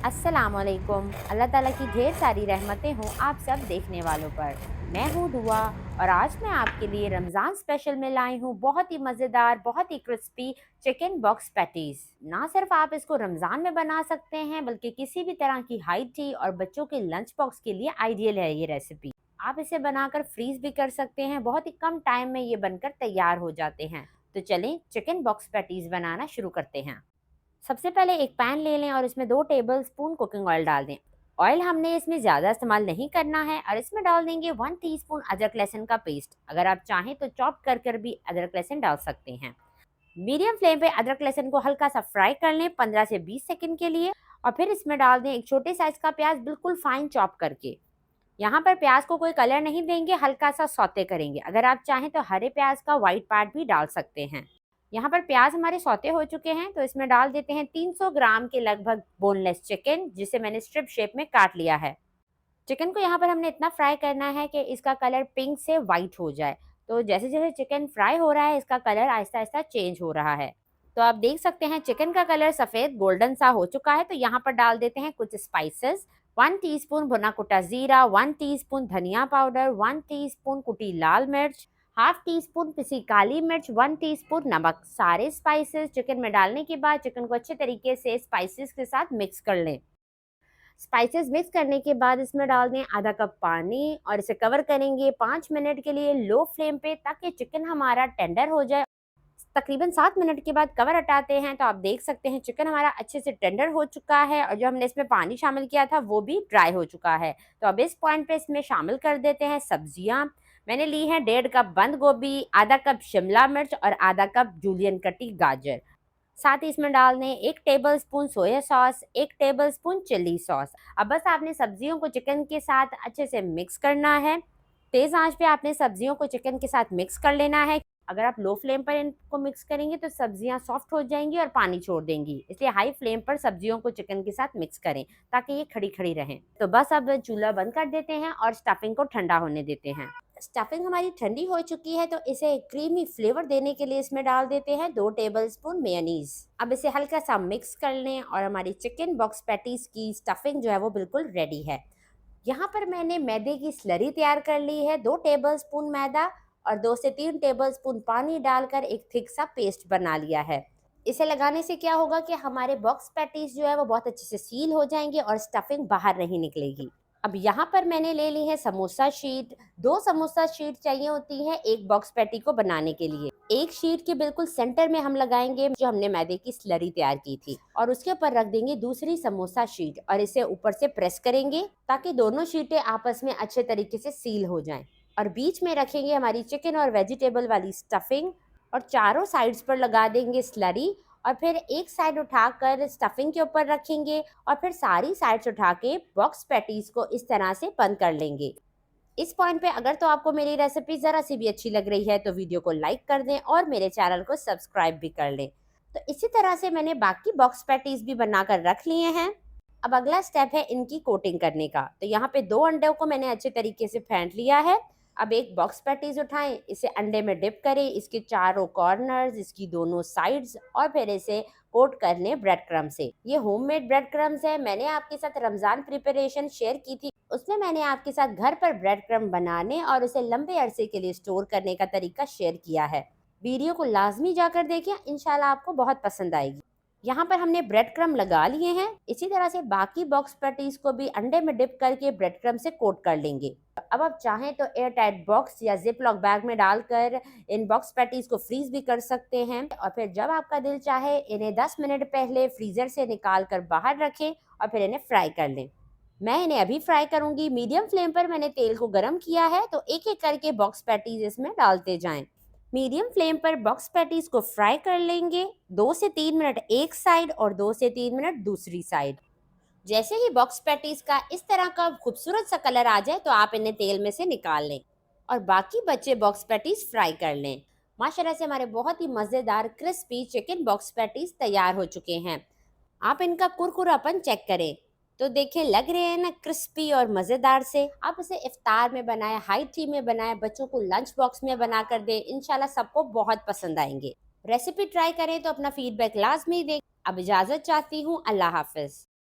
अस्सलाम वालेकुम। अल्लाह ताला की ढेर सारी रहमतें हों आप सब देखने वालों पर। मैं हूँ दुआ और आज मैं आपके लिए रमज़ान स्पेशल में लाई हूँ बहुत ही मज़ेदार, बहुत ही क्रिस्पी चिकन बॉक्स पैटीज़। ना सिर्फ आप इसको रमज़ान में बना सकते हैं बल्कि किसी भी तरह की हाई टी और बच्चों के लंच बॉक्स के लिए आइडियल है ये रेसिपी। आप इसे बनाकर फ्रीज़ भी कर सकते हैं, बहुत ही कम टाइम में ये बनकर तैयार हो जाते हैं। तो चलें चिकन बॉक्स पैटीज़ बनाना शुरू करते हैं। सबसे पहले एक पैन ले लें और इसमें 2 टेबल स्पून कुकिंग ऑयल डाल दें। ऑयल हमने इसमें ज़्यादा इस्तेमाल नहीं करना है और इसमें डाल देंगे 1 टीस्पून अदरक लहसुन का पेस्ट। अगर आप चाहें तो चॉप कर कर भी अदरक लहसुन डाल सकते हैं। मीडियम फ्लेम पे अदरक लहसुन को हल्का सा फ्राई कर लें 15 से 20 सेकंड के लिए और फिर इसमें डाल दें एक छोटे साइज का प्याज बिल्कुल फाइन चॉप करके। यहाँ पर प्याज को कोई कलर नहीं देंगे, हल्का सा सौते करेंगे। अगर आप चाहें तो हरे प्याज का व्हाइट पार्ट भी डाल सकते हैं। यहाँ पर प्याज हमारे सौते हो चुके हैं तो इसमें डाल देते हैं 300 ग्राम के लगभग बोनलेस चिकन, जिसे मैंने स्ट्रिप शेप में काट लिया है। चिकन को यहाँ पर हमने इतना फ्राई करना है कि इसका कलर पिंक से वाइट हो जाए। तो जैसे जैसे चिकन फ्राई हो रहा है इसका कलर आहिस्ता आहिस्ता चेंज हो रहा है। तो आप देख सकते हैं चिकन का कलर सफ़ेद गोल्डन सा हो चुका है। तो यहाँ पर डाल देते हैं कुछ स्पाइसेस। 1 टीस्पून भुना कुटा जीरा, 1 टीस्पून धनिया पाउडर, 1 टीस्पून कुटी लाल मिर्च, हाफ टी स्पून पिसी काली मिर्च, 1 टीस्पून नमक। सारे स्पाइसेस चिकन में डालने के बाद चिकन को अच्छे तरीके से स्पाइसेस के साथ मिक्स कर लें। स्पाइसेस मिक्स करने के बाद इसमें डाल दें आधा कप पानी और इसे कवर करेंगे 5 मिनट के लिए लो फ्लेम पे, ताकि चिकन हमारा टेंडर हो जाए। तकरीबन 7 मिनट के बाद कवर हटाते हैं तो आप देख सकते हैं चिकन हमारा अच्छे से टेंडर हो चुका है और जो हमने इसमें पानी शामिल किया था वो भी ड्राई हो चुका है। तो अब इस पॉइंट पे इसमें शामिल कर देते हैं सब्जियां। मैंने ली है 1.5 कप बंद गोभी, आधा कप शिमला मिर्च और आधा कप जूलियन कटी गाजर। साथ ही इसमें डाल दें 1 table spoon soya sauce, 1 table spoon chilli sauce. अब बस आपने सब्जियों को चिकन के साथ अच्छे से मिक्स करना है। तेज़ आंच पे आपने सब्जियों को चिकन के साथ मिक्स कर लेना है। अगर आप लो फ्लेम पर इनको मिक्स करेंगे तो सब्जियां सॉफ्ट हो जाएंगी और पानी छोड़ देंगी, इसलिए हाई फ्लेम पर सब्जियों को चिकन के साथ मिक्स करें ताकि ये खड़ी खड़ी रहें। तो बस अब चूल्हा बंद कर देते हैं और स्टफिंग को ठंडा होने देते हैं। स्टफिंग हमारी ठंडी हो चुकी है तो इसे क्रीमी फ्लेवर देने के लिए इसमें डाल देते हैं 2 टेबल स्पून मेयोनीज। अब इसे हल्का सा मिक्स कर लें और हमारी चिकन बॉक्स पैटीज की स्टफिंग जो है वो बिल्कुल रेडी है। यहाँ पर मैंने मैदे की स्लरी तैयार कर ली है। 2 टेबल स्पून मैदा और 2 से 3 टेबल स्पून पानी डालकर एक थिक सा पेस्ट बना लिया है। इसे लगाने से क्या होगा कि हमारे बॉक्स पैटीज जो है वो बहुत अच्छे से सील हो जाएंगे और स्टफिंग बाहर नहीं निकलेगी। अब यहाँ पर मैंने ले ली है समोसा शीट। 2 समोसा शीट चाहिए होती है एक बॉक्स पैटी को बनाने के लिए। एक शीट के बिल्कुल सेंटर में हम लगाएंगे जो हमने मैदे की स्लरी तैयार की थी और उसके ऊपर रख देंगे दूसरी समोसा शीट और इसे ऊपर से प्रेस करेंगे ताकि दोनों शीटें आपस में अच्छे तरीके से सील हो जाएं। और बीच में रखेंगे हमारी चिकन और वेजिटेबल वाली स्टफिंग और चारों साइड्स पर लगा देंगे स्लरी और फिर एक साइड उठाकर स्टफिंग के ऊपर रखेंगे और फिर सारी साइड्स उठा के बॉक्स पैटीज को इस तरह से बंद कर लेंगे। इस पॉइंट पे अगर तो आपको मेरी रेसिपी ज़रा सी भी अच्छी लग रही है तो वीडियो को लाइक कर दें और मेरे चैनल को सब्सक्राइब भी कर लें। तो इसी तरह से मैंने बाकी बॉक्स पैटीज भी बनाकर रख लिए हैं। अब अगला स्टेप है इनकी कोटिंग करने का। तो यहाँ पे 2 अंडों को मैंने अच्छे तरीके से फेंट लिया है। अब एक बॉक्स पैटीज उठाएं, इसे अंडे में डिप करें, इसके चारों कॉर्नर्स, इसकी दोनों साइड्स और फिर इसे कोट कर लें ब्रेड क्रम्ब से। ये होममेड ब्रेड क्रम्ब्स है। मैंने आपके साथ रमज़ान प्रिपरेशन शेयर की थी, उसमें मैंने आपके साथ घर पर ब्रेड क्रम्ब बनाने और उसे लंबे अरसे के लिए स्टोर करने का तरीका शेयर किया है। वीडियो को लाजमी जाकर देखें, इंशाल्लाह आपको बहुत पसंद आएगी। यहाँ पर हमने ब्रेड क्रम्ब लगा लिए हैं। इसी तरह से बाकी बॉक्स पैटीज को भी अंडे में डिप करके ब्रेड क्रम्ब से कोट कर लेंगे। अब आप चाहें तो एयर टाइट बॉक्स या जिप लॉक बैग में डालकर इन बॉक्स पैटीज को फ्रीज भी कर सकते हैं और फिर जब आपका दिल चाहे इन्हें 10 मिनट पहले फ्रीजर से निकाल कर बाहर रखें और फिर इन्हें फ्राई कर लें। मैं इन्हें अभी फ्राई करूंगी। मीडियम फ्लेम पर मैंने तेल को गर्म किया है तो एक एक करके बॉक्स पैटीज इसमें डालते जाएं। मीडियम फ्लेम पर बॉक्स पैटीज को फ्राई कर लेंगे 2 से 3 मिनट एक साइड और 2 से 3 मिनट दूसरी साइड। जैसे ही बॉक्स पैटीज का इस तरह का खूबसूरत सा कलर आ जाए तो आप इन्हें तेल में से निकाल लें और बाकी बचे बॉक्स पैटीज फ्राई कर लें। माशाल्लाह से हमारे बहुत ही मज़ेदार क्रिस्पी चिकन बॉक्स पैटीज तैयार हो चुके हैं। आप इनका कुरकुरापन चेक करें तो देखें, लग रहे हैं ना क्रिस्पी और मज़ेदार से। आप इसे इफ्तार में बनाएं, हाई टी में बनाएं, बच्चों को लंच बॉक्स में बना कर दें, इंशाल्लाह सबको बहुत पसंद आएंगे। रेसिपी ट्राई करें तो अपना फीडबैक लाजमी दें। अब इजाज़त चाहती हूँ, अल्लाह हाफिज़।